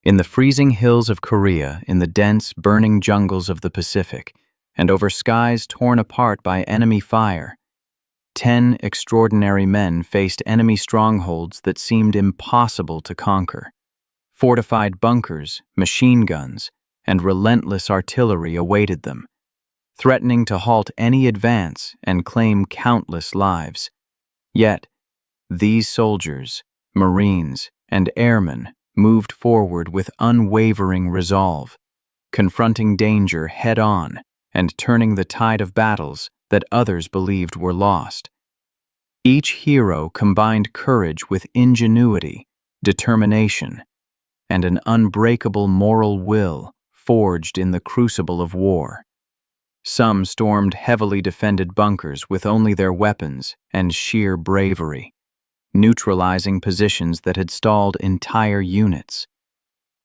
in the freezing hills of Korea, in the dense, burning jungles of the Pacific, and over skies torn apart by enemy fire, 10 extraordinary men faced enemy strongholds that seemed impossible to conquer. Fortified bunkers, machine guns, and relentless artillery awaited them, threatening to halt any advance and claim countless lives. Yet, these soldiers, Marines, and airmen moved forward with unwavering resolve, confronting danger head-on and turning the tide of battles that others believed were lost. Each hero combined courage with ingenuity, determination, and an unbreakable moral will forged in the crucible of war. Some stormed heavily defended bunkers with only their weapons and sheer bravery, neutralizing positions that had stalled entire units.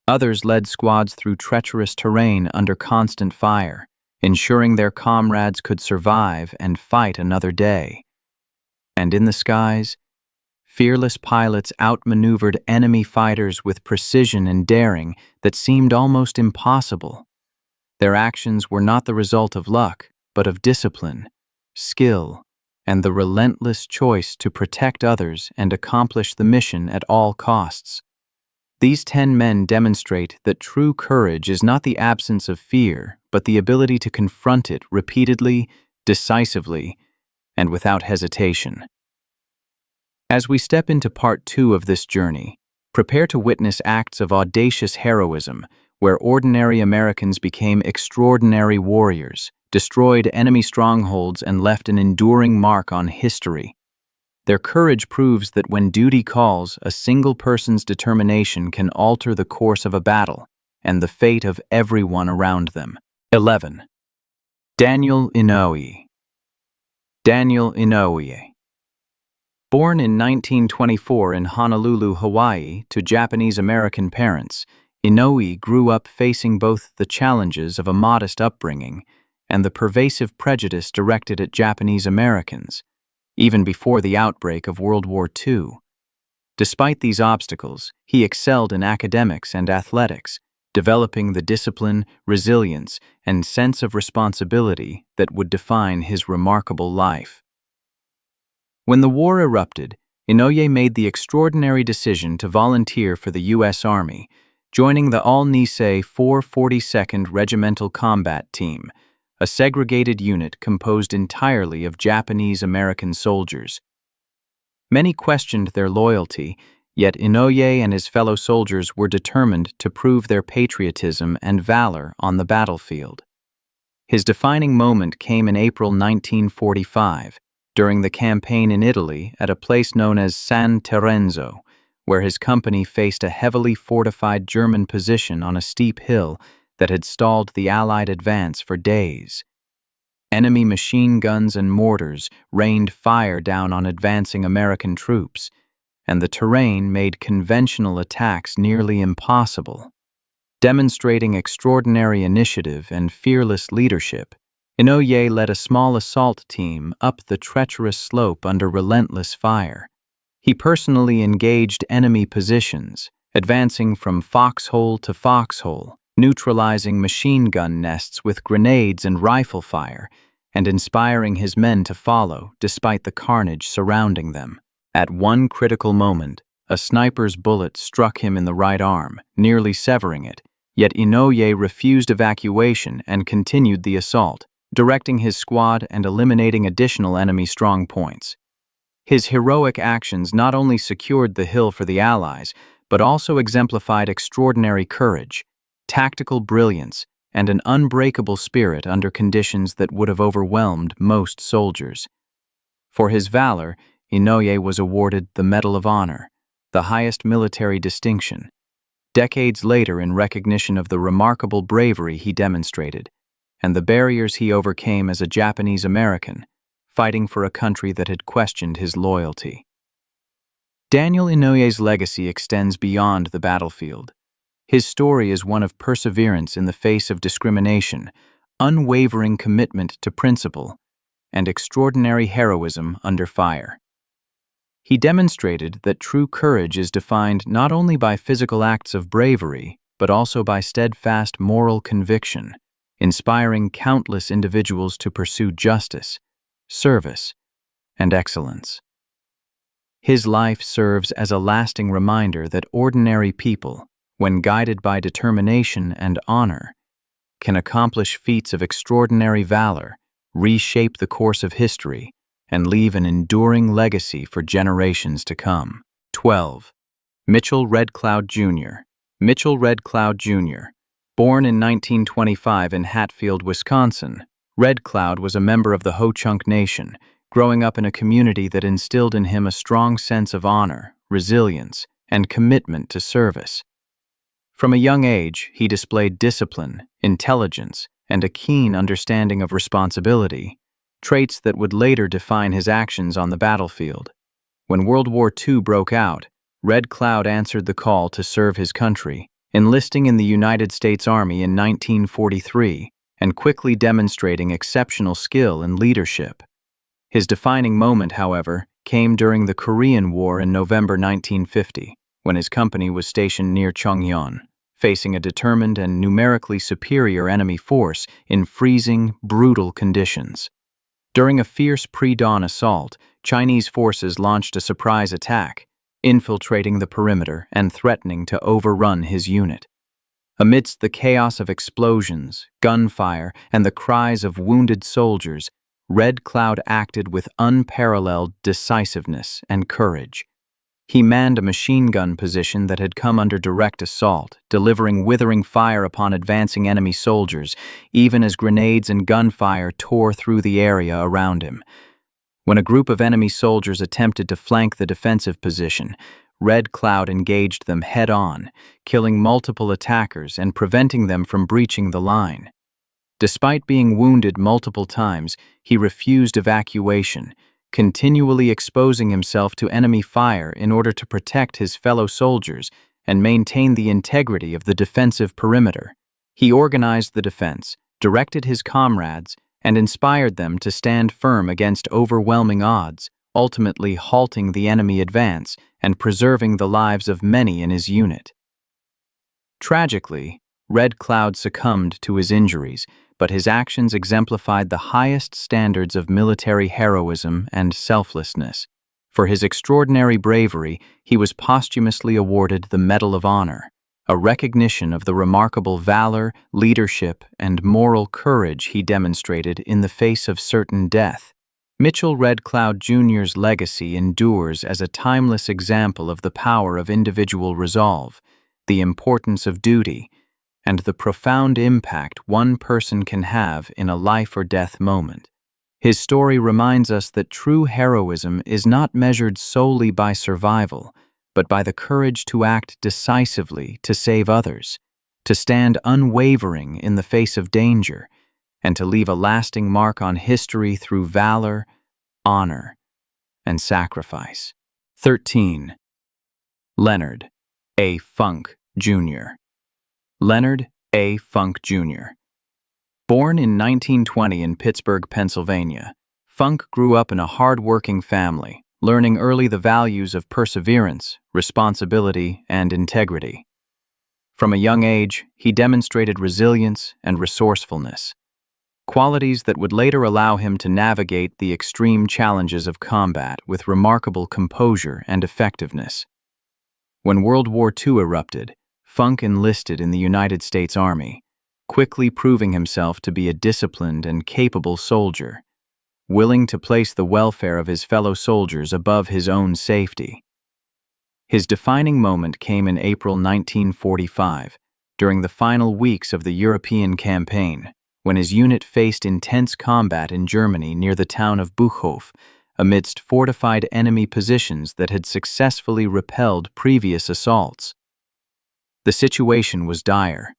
Others led squads through treacherous terrain under constant fire, ensuring their comrades could survive and fight another day. And in the skies, fearless pilots outmaneuvered enemy fighters with precision and daring that seemed almost impossible. Their actions were not the result of luck, but of discipline, skill, and the relentless choice to protect others and accomplish the mission at all costs. These 10 men demonstrate that true courage is not the absence of fear, but the ability to confront it repeatedly, decisively, and without hesitation. As we step into part 2 of this journey, prepare to witness acts of audacious heroism where ordinary Americans became extraordinary warriors, destroyed enemy strongholds, and left an enduring mark on history. Their courage proves that when duty calls, a single person's determination can alter the course of a battle and the fate of everyone around them. 11. Daniel Inouye. Daniel Inouye. Born in 1924 in Honolulu, Hawaii, to Japanese-American parents, Inouye grew up facing both the challenges of a modest upbringing and the pervasive prejudice directed at Japanese Americans, even before the outbreak of World War II. Despite these obstacles, he excelled in academics and athletics, developing the discipline, resilience, and sense of responsibility that would define his remarkable life. When the war erupted, Inouye made the extraordinary decision to volunteer for the U.S. Army, joining the All-Nisei 442nd Regimental Combat Team, a segregated unit composed entirely of Japanese-American soldiers. Many questioned their loyalty, yet Inouye and his fellow soldiers were determined to prove their patriotism and valor on the battlefield. His defining moment came in April 1945, during the campaign in Italy at a place known as San Terenzo, where his company faced a heavily fortified German position on a steep hill that had stalled the Allied advance for days. Enemy machine guns and mortars rained fire down on advancing American troops, and the terrain made conventional attacks nearly impossible. Demonstrating extraordinary initiative and fearless leadership, Inouye led a small assault team up the treacherous slope under relentless fire. He personally engaged enemy positions, advancing from foxhole to foxhole, neutralizing machine gun nests with grenades and rifle fire, and inspiring his men to follow despite the carnage surrounding them. At one critical moment, a sniper's bullet struck him in the right arm, nearly severing it, yet Inouye refused evacuation and continued the assault, directing his squad and eliminating additional enemy strong points. His heroic actions not only secured the hill for the Allies, but also exemplified extraordinary courage, tactical brilliance, and an unbreakable spirit under conditions that would have overwhelmed most soldiers. For his valor, Inouye was awarded the Medal of Honor, the highest military distinction, decades later in recognition of the remarkable bravery he demonstrated, and the barriers he overcame as a Japanese American, fighting for a country that had questioned his loyalty. Daniel Inouye's legacy extends beyond the battlefield. His story is one of perseverance in the face of discrimination, unwavering commitment to principle, and extraordinary heroism under fire. He demonstrated that true courage is defined not only by physical acts of bravery, but also by steadfast moral conviction, inspiring countless individuals to pursue justice, service, and excellence. His life serves as a lasting reminder that ordinary people, when guided by determination and honor, can accomplish feats of extraordinary valor, reshape the course of history, and leave an enduring legacy for generations to come. 12. Mitchell Red Cloud Jr. Mitchell Red Cloud Jr. Born in 1925 in Hatfield, Wisconsin, Red Cloud was a member of the Ho-Chunk Nation, growing up in a community that instilled in him a strong sense of honor, resilience, and commitment to service. From a young age, he displayed discipline, intelligence, and a keen understanding of responsibility, traits that would later define his actions on the battlefield. When World War II broke out, Red Cloud answered the call to serve his country, enlisting in the United States Army in 1943 and quickly demonstrating exceptional skill and leadership. His defining moment, however, came during the Korean War in November 1950, when his company was stationed near Cheongyeon, facing a determined and numerically superior enemy force in freezing, brutal conditions. During a fierce pre-dawn assault, Chinese forces launched a surprise attack, infiltrating the perimeter and threatening to overrun his unit. Amidst the chaos of explosions, gunfire, and the cries of wounded soldiers, Red Cloud acted with unparalleled decisiveness and courage. He manned a machine gun position that had come under direct assault, delivering withering fire upon advancing enemy soldiers, even as grenades and gunfire tore through the area around him. When a group of enemy soldiers attempted to flank the defensive position, Red Cloud engaged them head-on, killing multiple attackers and preventing them from breaching the line. Despite being wounded multiple times, he refused evacuation, continually exposing himself to enemy fire in order to protect his fellow soldiers and maintain the integrity of the defensive perimeter. He organized the defense, directed his comrades, and inspired them to stand firm against overwhelming odds, ultimately halting the enemy advance and preserving the lives of many in his unit. Tragically, Red Cloud succumbed to his injuries, but his actions exemplified the highest standards of military heroism and selflessness. For his extraordinary bravery, he was posthumously awarded the Medal of Honor, a recognition of the remarkable valor, leadership, and moral courage he demonstrated in the face of certain death. Mitchell Red Cloud Jr.'s legacy endures as a timeless example of the power of individual resolve, the importance of duty, and the profound impact one person can have in a life-or-death moment. His story reminds us that true heroism is not measured solely by survival, but by the courage to act decisively to save others, to stand unwavering in the face of danger, and to leave a lasting mark on history through valor, honor, and sacrifice. 13. Leonard A. Funk, Jr. Leonard A. Funk, Jr. Born in 1920 in Pittsburgh, Pennsylvania, Funk grew up in a hard-working family, learning early the values of perseverance, responsibility, and integrity. From a young age, he demonstrated resilience and resourcefulness, qualities that would later allow him to navigate the extreme challenges of combat with remarkable composure and effectiveness. When World War II erupted, Funk enlisted in the United States Army, quickly proving himself to be a disciplined and capable soldier, willing to place the welfare of his fellow soldiers above his own safety. His defining moment came in April 1945, during the final weeks of the European campaign, when his unit faced intense combat in Germany near the town of Buchhof, amidst fortified enemy positions that had successfully repelled previous assaults. The situation was dire.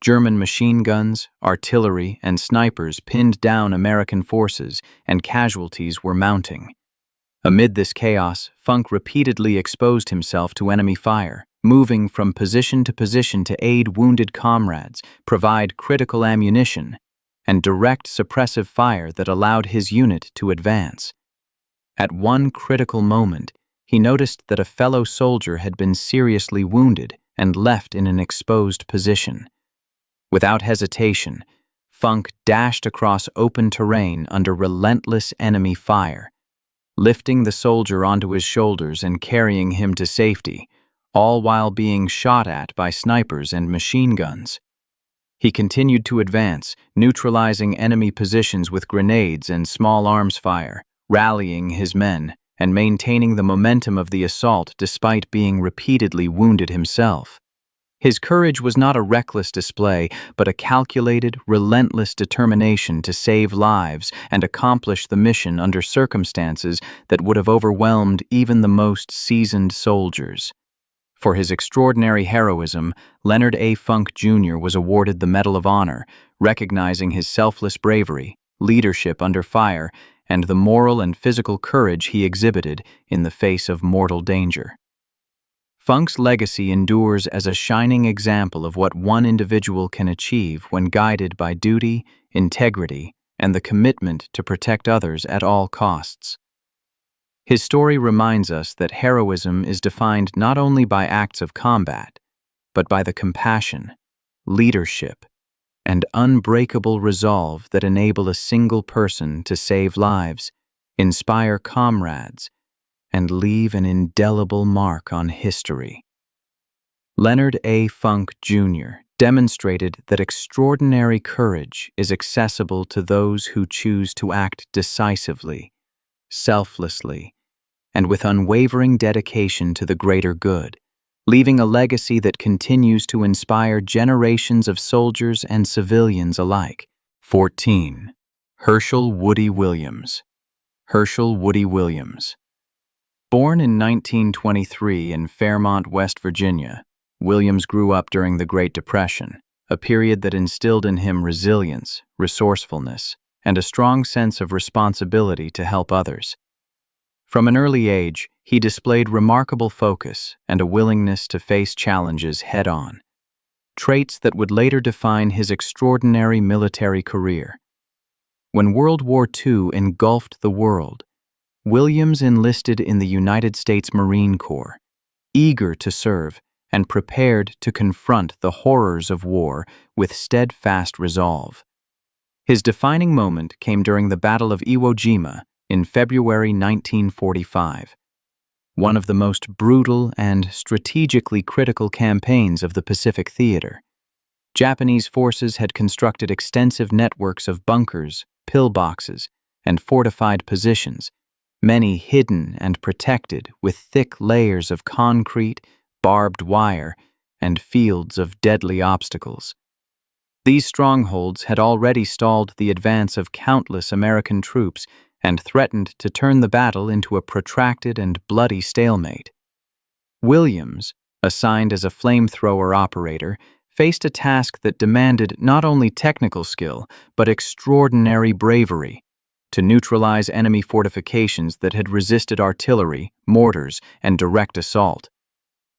German machine guns, artillery, and snipers pinned down American forces, and casualties were mounting. Amid this chaos, Funk repeatedly exposed himself to enemy fire, moving from position to position to aid wounded comrades, provide critical ammunition, and direct suppressive fire that allowed his unit to advance. At one critical moment, he noticed that a fellow soldier had been seriously wounded and left in an exposed position. Without hesitation, Funk dashed across open terrain under relentless enemy fire, lifting the soldier onto his shoulders and carrying him to safety, all while being shot at by snipers and machine guns. He continued to advance, neutralizing enemy positions with grenades and small arms fire, rallying his men, and maintaining the momentum of the assault despite being repeatedly wounded himself. His courage was not a reckless display, but a calculated, relentless determination to save lives and accomplish the mission under circumstances that would have overwhelmed even the most seasoned soldiers. For his extraordinary heroism, Leonard A. Funk Jr. was awarded the Medal of Honor, recognizing his selfless bravery, leadership under fire, and the moral and physical courage he exhibited in the face of mortal danger. Funk's legacy endures as a shining example of what one individual can achieve when guided by duty, integrity, and the commitment to protect others at all costs. His story reminds us that heroism is defined not only by acts of combat, but by the compassion, leadership, and unbreakable resolve that enable a single person to save lives, inspire comrades, and leave an indelible mark on history. Leonard A. Funk Jr. demonstrated that extraordinary courage is accessible to those who choose to act decisively, selflessly, and with unwavering dedication to the greater good, leaving a legacy that continues to inspire generations of soldiers and civilians alike. 14. Herschel Woody Williams. Herschel Woody Williams. Born in 1923 in Fairmont, West Virginia, Williams grew up during the Great Depression, a period that instilled in him resilience, resourcefulness, and a strong sense of responsibility to help others. From an early age, he displayed remarkable focus and a willingness to face challenges head-on, traits that would later define his extraordinary military career. When World War II engulfed the world, Williams enlisted in the United States Marine Corps, eager to serve and prepared to confront the horrors of war with steadfast resolve. His defining moment came during the Battle of Iwo Jima in February 1945, one of the most brutal and strategically critical campaigns of the Pacific Theater. Japanese forces had constructed extensive networks of bunkers, pillboxes, and fortified positions, many hidden and protected with thick layers of concrete, barbed wire, and fields of deadly obstacles. These strongholds had already stalled the advance of countless American troops and threatened to turn the battle into a protracted and bloody stalemate. Williams, assigned as a flamethrower operator, faced a task that demanded not only technical skill, but extraordinary bravery: to neutralize enemy fortifications that had resisted artillery, mortars, and direct assault.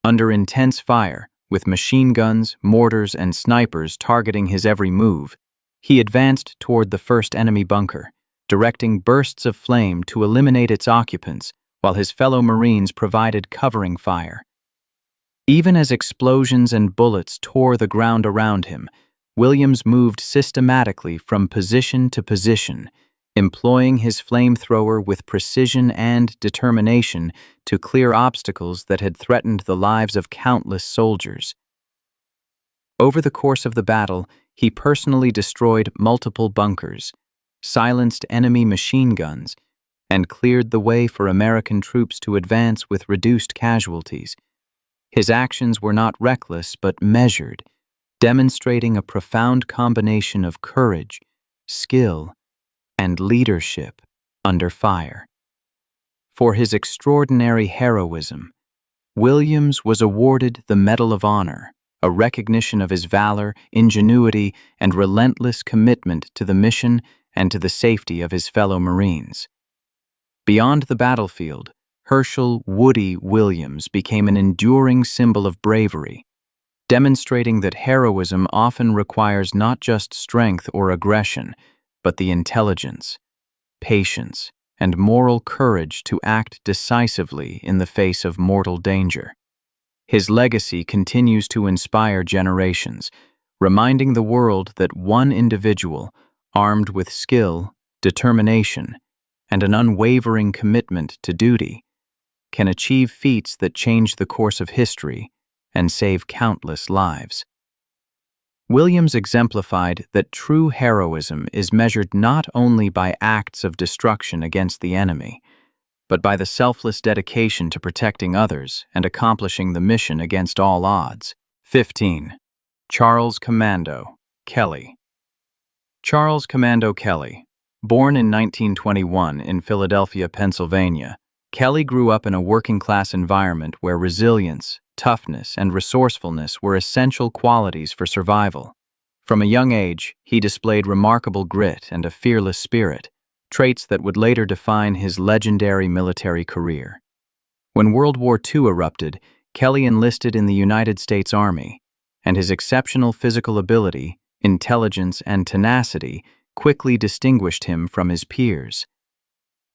Under intense fire, with machine guns, mortars, and snipers targeting his every move, he advanced toward the first enemy bunker, directing bursts of flame to eliminate its occupants, while his fellow Marines provided covering fire. Even as explosions and bullets tore the ground around him, Williams moved systematically from position to position, employing his flamethrower with precision and determination to clear obstacles that had threatened the lives of countless soldiers. Over the course of the battle, he personally destroyed multiple bunkers, silenced enemy machine guns, and cleared the way for American troops to advance with reduced casualties. His actions were not reckless but measured, demonstrating a profound combination of courage, skill, and leadership under fire. For his extraordinary heroism, Williams was awarded the Medal of Honor, a recognition of his valor, ingenuity, and relentless commitment to the mission and to the safety of his fellow Marines. Beyond the battlefield, Herschel Woody Williams became an enduring symbol of bravery, demonstrating that heroism often requires not just strength or aggression, but the intelligence, patience, and moral courage to act decisively in the face of mortal danger. His legacy continues to inspire generations, reminding the world that one individual, armed with skill, determination, and an unwavering commitment to duty, can achieve feats that change the course of history and save countless lives. Williams exemplified that true heroism is measured not only by acts of destruction against the enemy, but by the selfless dedication to protecting others and accomplishing the mission against all odds. 15. Charles Commando Kelly. Charles Commando Kelly. Born in 1921 in Philadelphia, Pennsylvania, Kelly grew up in a working-class environment where resilience, toughness, and resourcefulness were essential qualities for survival. From a young age, he displayed remarkable grit and a fearless spirit, traits that would later define his legendary military career. When World War II erupted, Kelly enlisted in the United States Army, and his exceptional physical ability, intelligence, and tenacity quickly distinguished him from his peers.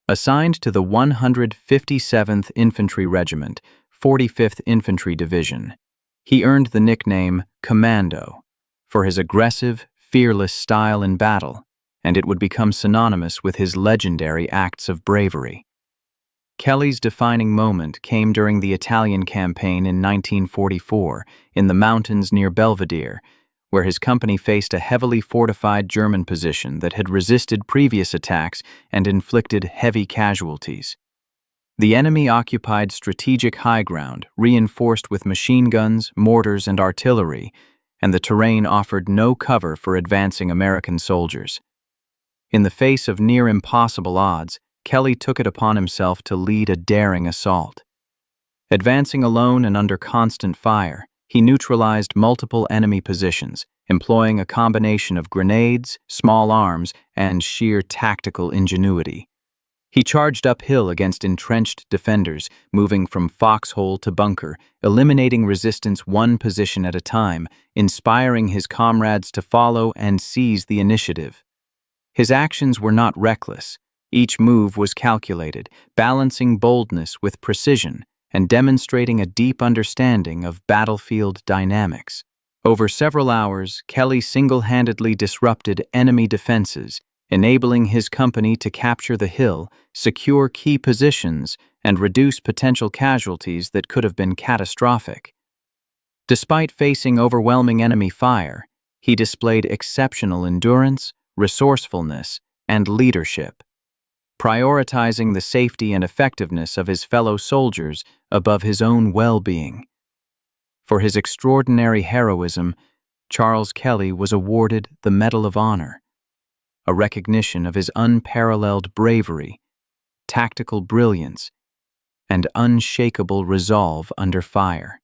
Assigned to the 157th Infantry Regiment, 45th Infantry Division, he earned the nickname Commando for his aggressive, fearless style in battle, and it would become synonymous with his legendary acts of bravery. Kelly's defining moment came during the Italian campaign in 1944 in the mountains near Belvedere, where his company faced a heavily fortified German position that had resisted previous attacks and inflicted heavy casualties. The enemy occupied strategic high ground, reinforced with machine guns, mortars, and artillery, and the terrain offered no cover for advancing American soldiers. In the face of near-impossible odds, Kelly took it upon himself to lead a daring assault. Advancing alone and under constant fire, he neutralized multiple enemy positions, employing a combination of grenades, small arms, and sheer tactical ingenuity. He charged uphill against entrenched defenders, moving from foxhole to bunker, eliminating resistance one position at a time, inspiring his comrades to follow and seize the initiative. His actions were not reckless. Each move was calculated, balancing boldness with precision and demonstrating a deep understanding of battlefield dynamics. Over several hours, Kelly single-handedly disrupted enemy defenses, enabling his company to capture the hill, secure key positions, and reduce potential casualties that could have been catastrophic. Despite facing overwhelming enemy fire, he displayed exceptional endurance, resourcefulness, and leadership, prioritizing the safety and effectiveness of his fellow soldiers above his own well-being. For his extraordinary heroism, Charles Kelly was awarded the Medal of Honor, a recognition of his unparalleled bravery, tactical brilliance, and unshakable resolve under fire.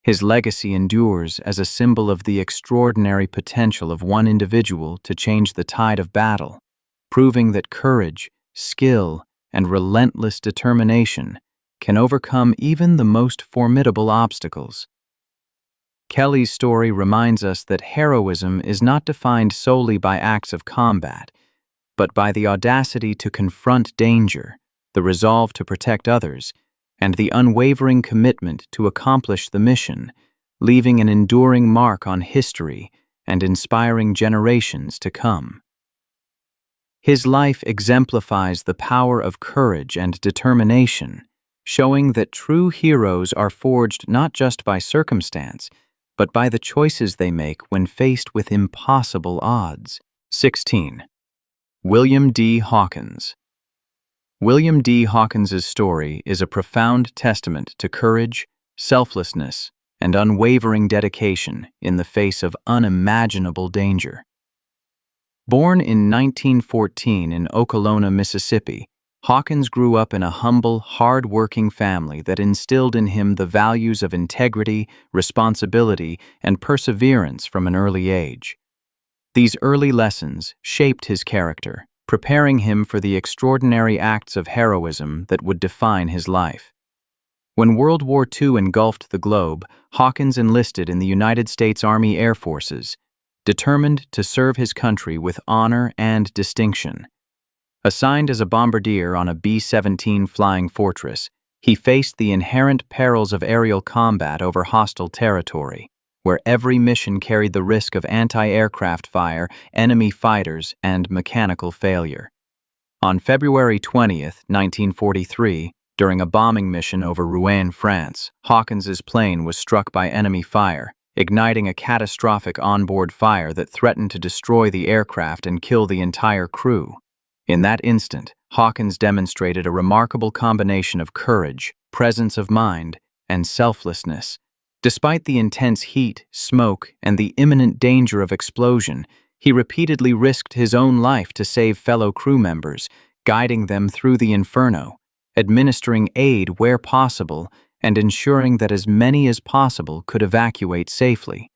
His legacy endures as a symbol of the extraordinary potential of one individual to change the tide of battle, proving that courage, skill, and relentless determination can overcome even the most formidable obstacles. Kelly's story reminds us that heroism is not defined solely by acts of combat, but by the audacity to confront danger, the resolve to protect others, and the unwavering commitment to accomplish the mission, leaving an enduring mark on history and inspiring generations to come. His life exemplifies the power of courage and determination, showing that true heroes are forged not just by circumstance, but by the choices they make when faced with impossible odds. 16. William D. Hawkins. William D. Hawkins's story is a profound testament to courage, selflessness, and unwavering dedication in the face of unimaginable danger. Born in 1914 in Okolona, Mississippi, Hawkins grew up in a humble, hard-working family that instilled in him the values of integrity, responsibility, and perseverance from an early age. These early lessons shaped his character, preparing him for the extraordinary acts of heroism that would define his life. When World War II engulfed the globe, Hawkins enlisted in the United States Army Air Forces, determined to serve his country with honor and distinction. Assigned as a bombardier on a B-17 Flying Fortress, He faced the inherent perils of aerial combat over hostile territory, where every mission carried the risk of anti-aircraft fire, enemy fighters, and mechanical failure. On February 20, 1943, during a bombing mission over Rouen, France, Hawkins's plane was struck by enemy fire, igniting a catastrophic onboard fire that threatened to destroy the aircraft and kill the entire crew. In that instant, Hawkins demonstrated a remarkable combination of courage, presence of mind, and selflessness. Despite the intense heat, smoke, and the imminent danger of explosion, he repeatedly risked his own life to save fellow crew members, guiding them through the inferno, administering aid where possible, and ensuring that as many as possible could evacuate safely.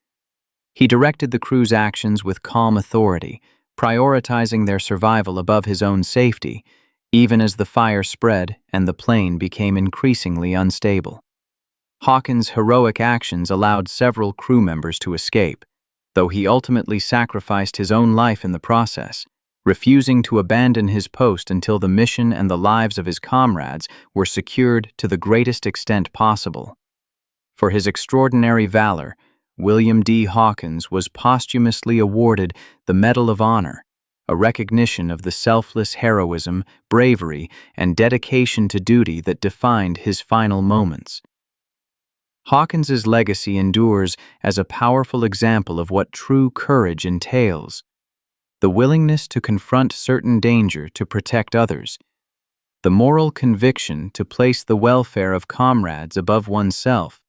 He directed the crew's actions with calm authority, prioritizing their survival above his own safety, even as the fire spread and the plane became increasingly unstable. Hawkins' heroic actions allowed several crew members to escape, though he ultimately sacrificed his own life in the process, refusing to abandon his post until the mission and the lives of his comrades were secured to the greatest extent possible. For his extraordinary valor, William D. Hawkins was posthumously awarded the Medal of Honor, a recognition of the selfless heroism, bravery, and dedication to duty that defined his final moments. Hawkins's legacy endures as a powerful example of what true courage entails: the willingness to confront certain danger to protect others, the moral conviction to place the welfare of comrades above oneself,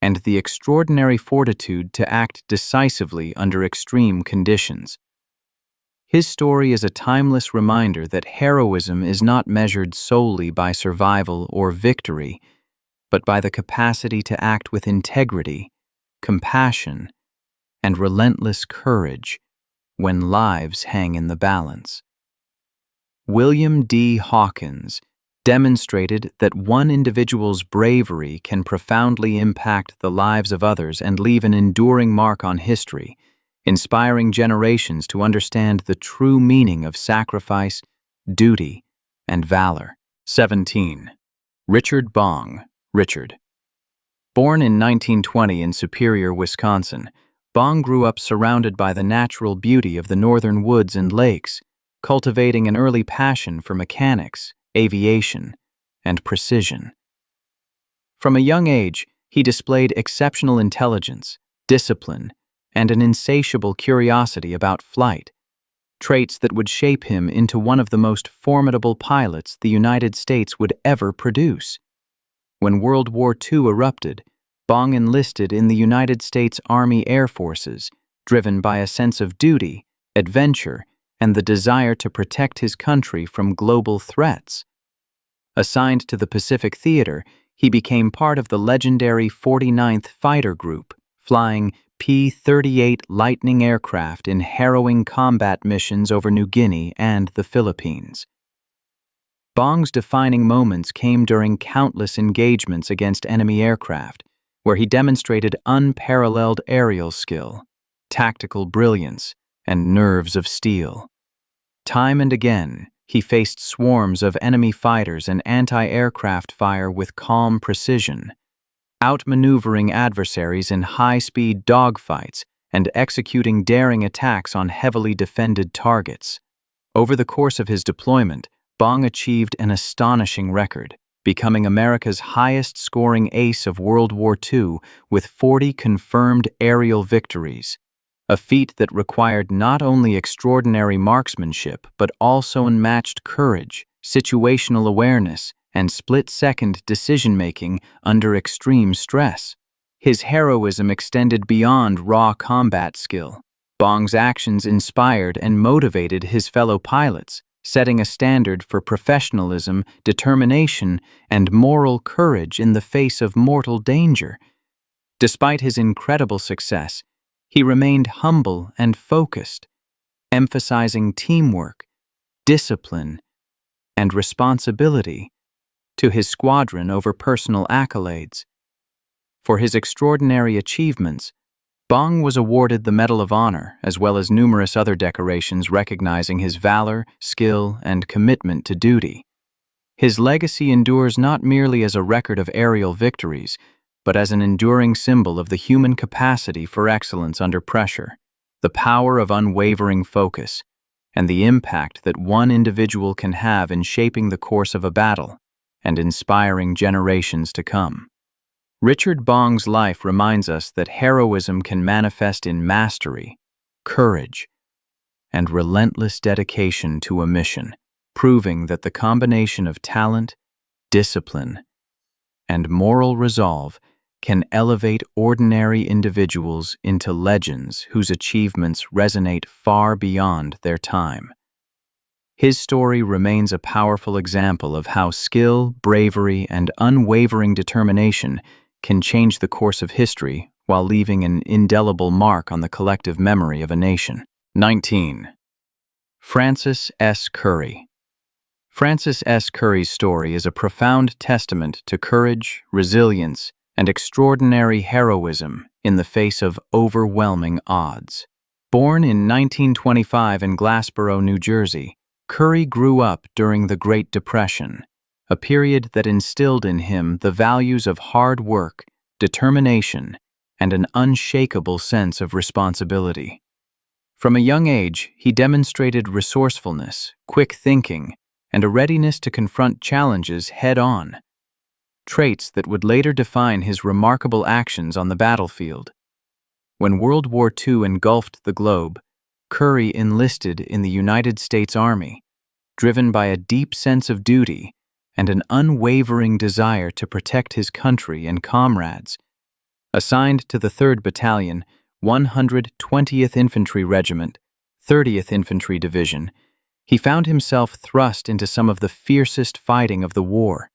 and the extraordinary fortitude to act decisively under extreme conditions. His story is a timeless reminder that heroism is not measured solely by survival or victory, but by the capacity to act with integrity, compassion, and relentless courage when lives hang in the balance. William D. Hawkins demonstrated that one individual's bravery can profoundly impact the lives of others and leave an enduring mark on history, inspiring generations to understand the true meaning of sacrifice, duty, and valor. 17. Richard Bong. Richard. Born in 1920 in Superior, Wisconsin, Bong grew up surrounded by the natural beauty of the northern woods and lakes, cultivating an early passion for mechanics, aviation, and precision. From a young age, he displayed exceptional intelligence, discipline, and an insatiable curiosity about flight, traits that would shape him into one of the most formidable pilots the United States would ever produce. When World War II erupted, Bong enlisted in the United States Army Air Forces, driven by a sense of duty, adventure, and the desire to protect his country from global threats. Assigned to the Pacific Theater, he became part of the legendary 49th Fighter Group, flying P-38 Lightning aircraft in harrowing combat missions over New Guinea and the Philippines. Bong's defining moments came during countless engagements against enemy aircraft, where he demonstrated unparalleled aerial skill, tactical brilliance, and nerves of steel. Time and again, he faced swarms of enemy fighters and anti-aircraft fire with calm precision, outmaneuvering adversaries in high-speed dogfights and executing daring attacks on heavily defended targets. Over the course of his deployment, Bong achieved an astonishing record, becoming America's highest-scoring ace of World War II with 40 confirmed aerial victories, a feat that required not only extraordinary marksmanship but also unmatched courage, situational awareness, and split-second decision-making under extreme stress. His heroism extended beyond raw combat skill. Bong's actions inspired and motivated his fellow pilots, setting a standard for professionalism, determination, and moral courage in the face of mortal danger. Despite his incredible success, he remained humble and focused, emphasizing teamwork, discipline, and responsibility to his squadron over personal accolades. For his extraordinary achievements, Bong was awarded the Medal of Honor, as well as numerous other decorations recognizing his valor, skill, and commitment to duty. His legacy endures not merely as a record of aerial victories, but as an enduring symbol of the human capacity for excellence under pressure, the power of unwavering focus, and the impact that one individual can have in shaping the course of a battle and inspiring generations to come. Richard Bong's life reminds us that heroism can manifest in mastery, courage, and relentless dedication to a mission, proving that the combination of talent, discipline, and moral resolve can elevate ordinary individuals into legends whose achievements resonate far beyond their time. His story remains a powerful example of how skill, bravery, and unwavering determination can change the course of history while leaving an indelible mark on the collective memory of a nation. 19. Francis S. Curry. Francis S. Curry's story is a profound testament to courage, resilience, and extraordinary heroism in the face of overwhelming odds. Born in 1925 in Glassboro, New Jersey, Curry grew up during the Great Depression, a period that instilled in him the values of hard work, determination, and an unshakable sense of responsibility. From a young age, he demonstrated resourcefulness, quick thinking, and a readiness to confront challenges head-on, traits that would later define his remarkable actions on the battlefield. When World War II engulfed the globe, Curry enlisted in the United States Army, driven by a deep sense of duty and an unwavering desire to protect his country and comrades. Assigned to the 3rd Battalion, 120th Infantry Regiment, 30th Infantry Division, he found himself thrust into some of the fiercest fighting of the war.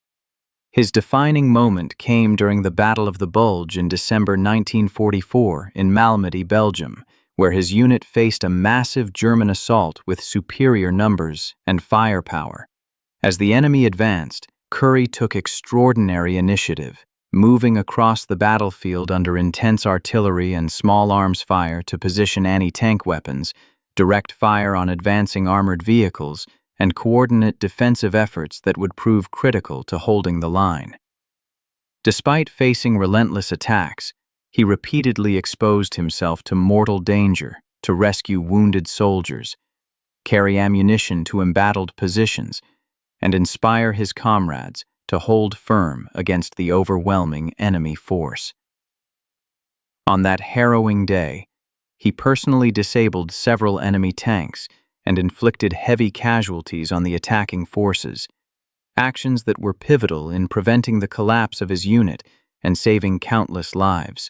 His defining moment came during the Battle of the Bulge in December 1944 in Malmedy, Belgium, where his unit faced a massive German assault with superior numbers and firepower. As the enemy advanced, Curry took extraordinary initiative, moving across the battlefield under intense artillery and small arms fire to position anti-tank weapons, direct fire on advancing armored vehicles, and coordinate defensive efforts that would prove critical to holding the line. Despite facing relentless attacks, he repeatedly exposed himself to mortal danger to rescue wounded soldiers, carry ammunition to embattled positions, and inspire his comrades to hold firm against the overwhelming enemy force. On that harrowing day, he personally disabled several enemy tanks and inflicted heavy casualties on the attacking forces, actions that were pivotal in preventing the collapse of his unit and saving countless lives.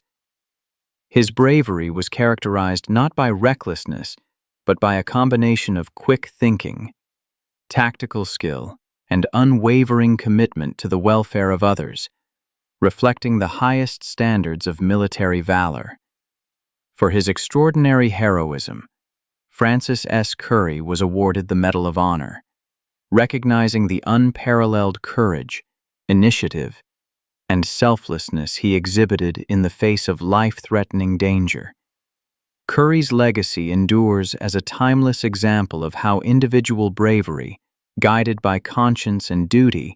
His bravery was characterized not by recklessness, but by a combination of quick thinking, tactical skill, and unwavering commitment to the welfare of others, reflecting the highest standards of military valor. For his extraordinary heroism, Francis S. Curry was awarded the Medal of Honor, recognizing the unparalleled courage, initiative, and selflessness he exhibited in the face of life-threatening danger. Curry's legacy endures as a timeless example of how individual bravery, guided by conscience and duty,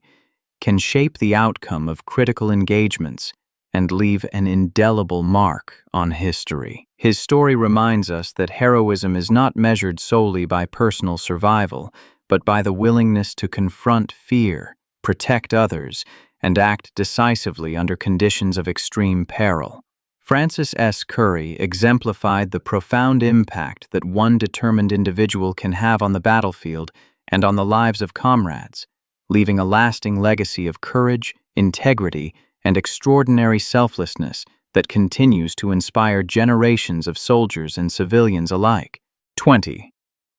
can shape the outcome of critical engagements and leave an indelible mark on history. His story reminds us that heroism is not measured solely by personal survival, but by the willingness to confront fear, protect others, and act decisively under conditions of extreme peril. Francis S. Curry exemplified the profound impact that one determined individual can have on the battlefield and on the lives of comrades, leaving a lasting legacy of courage, integrity, and extraordinary selflessness that continues to inspire generations of soldiers and civilians alike. 20.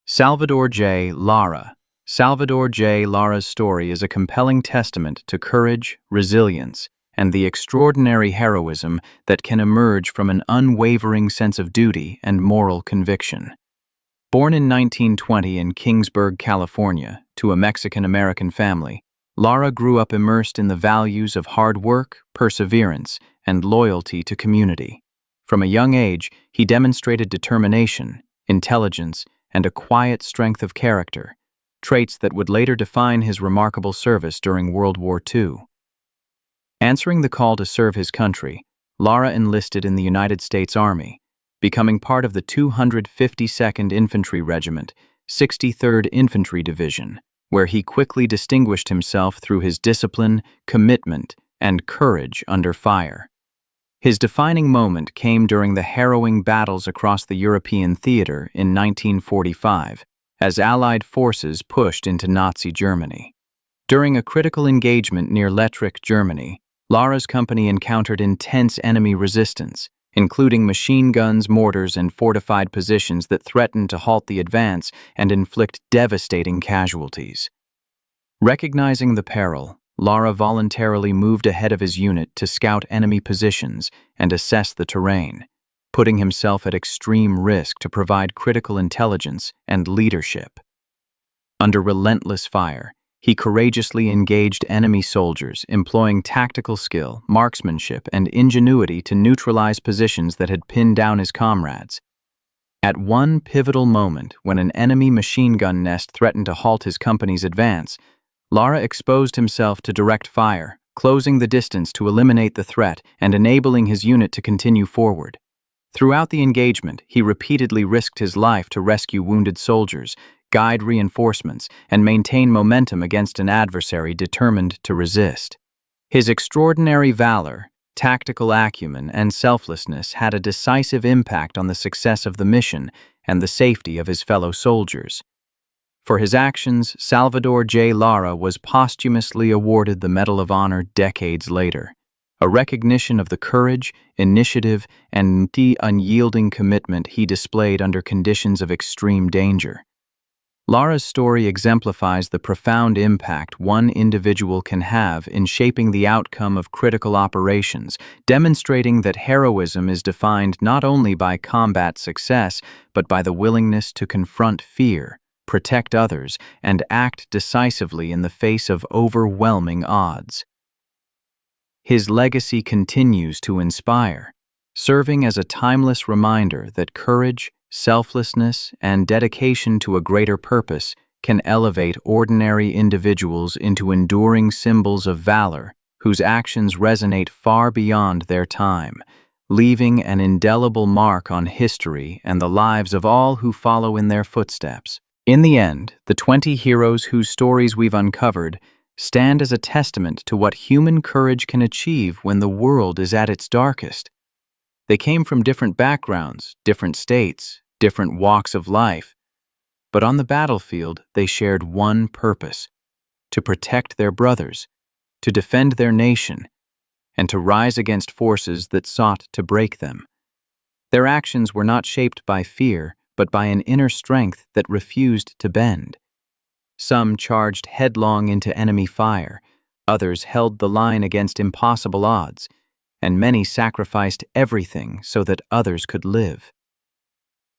Salvador J. Lara. Salvador J. Lara's story is a compelling testament to courage, resilience, and the extraordinary heroism that can emerge from an unwavering sense of duty and moral conviction. Born in 1920 in Kingsburg, California, to a Mexican-American family, Lara grew up immersed in the values of hard work, perseverance, and loyalty to community. From a young age, he demonstrated determination, intelligence, and a quiet strength of character, traits that would later define his remarkable service during World War II. Answering the call to serve his country, Lara enlisted in the United States Army, becoming part of the 252nd Infantry Regiment, 63rd Infantry Division, where he quickly distinguished himself through his discipline, commitment, and courage under fire. His defining moment came during the harrowing battles across the European theater in 1945, as Allied forces pushed into Nazi Germany. During a critical engagement near Letrich, Germany, Lara's company encountered intense enemy resistance, including machine guns, mortars, and fortified positions that threatened to halt the advance and inflict devastating casualties. Recognizing the peril, Lara voluntarily moved ahead of his unit to scout enemy positions and assess the terrain, putting himself at extreme risk to provide critical intelligence and leadership. Under relentless fire, he courageously engaged enemy soldiers, employing tactical skill, marksmanship, and ingenuity to neutralize positions that had pinned down his comrades. At one pivotal moment, when an enemy machine gun nest threatened to halt his company's advance, Lara exposed himself to direct fire, closing the distance to eliminate the threat and enabling his unit to continue forward. Throughout the engagement, he repeatedly risked his life to rescue wounded soldiers, guide reinforcements, and maintain momentum against an adversary determined to resist. His extraordinary valor, tactical acumen, and selflessness had a decisive impact on the success of the mission and the safety of his fellow soldiers. For his actions, Salvador J. Lara was posthumously awarded the Medal of Honor decades later, a recognition of the courage, initiative, and the unyielding commitment he displayed under conditions of extreme danger. Lara's story exemplifies the profound impact one individual can have in shaping the outcome of critical operations, demonstrating that heroism is defined not only by combat success, but by the willingness to confront fear, protect others, and act decisively in the face of overwhelming odds. His legacy continues to inspire, serving as a timeless reminder that courage, selflessness, and dedication to a greater purpose can elevate ordinary individuals into enduring symbols of valor whose actions resonate far beyond their time, leaving an indelible mark on history and the lives of all who follow in their footsteps. In the end, the 20 heroes whose stories we've uncovered stand as a testament to what human courage can achieve when the world is at its darkest. They came from different backgrounds, different states, different walks of life, but on the battlefield they shared one purpose: to protect their brothers, to defend their nation, and to rise against forces that sought to break them. Their actions were not shaped by fear, but by an inner strength that refused to bend. Some charged headlong into enemy fire, others held the line against impossible odds, and many sacrificed everything so that others could live.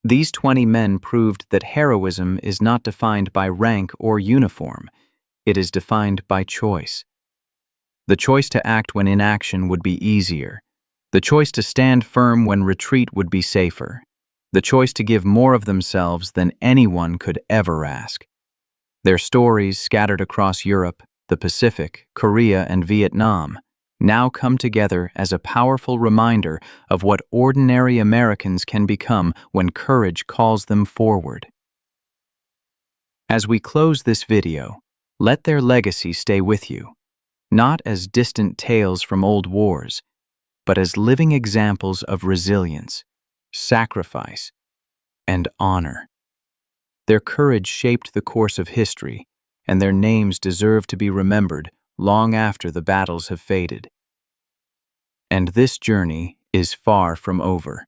These 20 men proved that heroism is not defined by rank or uniform, it is defined by choice. The choice to act when inaction would be easier, the choice to stand firm when retreat would be safer, the choice to give more of themselves than anyone could ever ask. Their stories, scattered across Europe, the Pacific, Korea, and Vietnam, now come together as a powerful reminder of what ordinary Americans can become when courage calls them forward. As we close this video, let their legacy stay with you, not as distant tales from old wars, but as living examples of resilience, sacrifice, and honor. Their courage shaped the course of history, and their names deserve to be remembered long after the battles have faded. And this journey is far from over.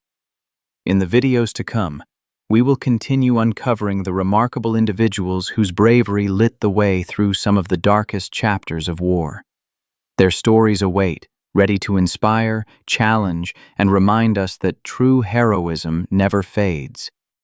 In the videos to come, we will continue uncovering the remarkable individuals whose bravery lit the way through some of the darkest chapters of war. Their stories await, ready to inspire, challenge, and remind us that true heroism never fades.